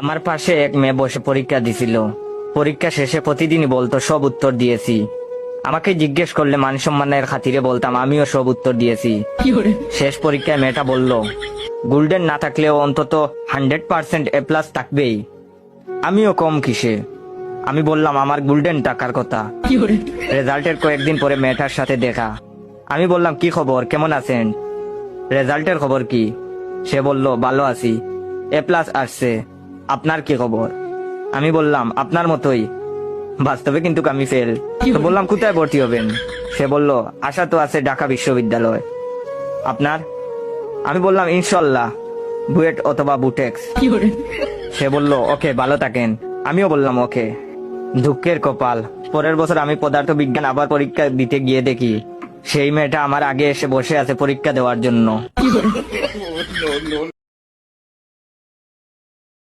আমার পাশে এক মেয়ে বসে পরীক্ষা দিছিল। পরীক্ষা শেষে প্রতিদিনই বলতো সব উত্তর দিয়েছি। আমাকে জিজ্ঞেস করলে মান সম্মানের খাতিরে বলতাম আমিও সব উত্তর দিয়েছি। শেষ পরীক্ষায় মেয়েটা বলল গোল্ডেন না থাকলেও অন্তত 100% A+ থাকবেই। আমিও কম কিসে। আমি বললাম আমার গোল্ডেন টাকার কথা। রেজাল্টের কয়েকদিন পরে মেয়েটার সাথে দেখা। আমি বললাম কি খবর, কেমন আছেন? রেজাল্টের খবর কি? সে বলল ভালো আছি, A+ আসছে। আপনার কি খবর? আমি বললাম আপনার মতোই, বাস্তবে কিন্তু আমি ফেল। তো বললাম কোথায় ভর্তি হবেন? সে বলল আশা তো আছে ঢাকা বিশ্ববিদ্যালয়। আপনার? আমি বললাম ইনশাল্লাহ বুয়েট অথবা বুটেক্স। সে বলল ওকে, ভালো থাকেন। আমিও বললাম ওকে। দুঃখের কপাল, পরের বছর আমি পদার্থ বিজ্ঞান আবার পরীক্ষা দিতে গিয়ে দেখি সেই মেয়েটা আমার আগে এসে বসে আছে পরীক্ষা দেওয়ার জন্য।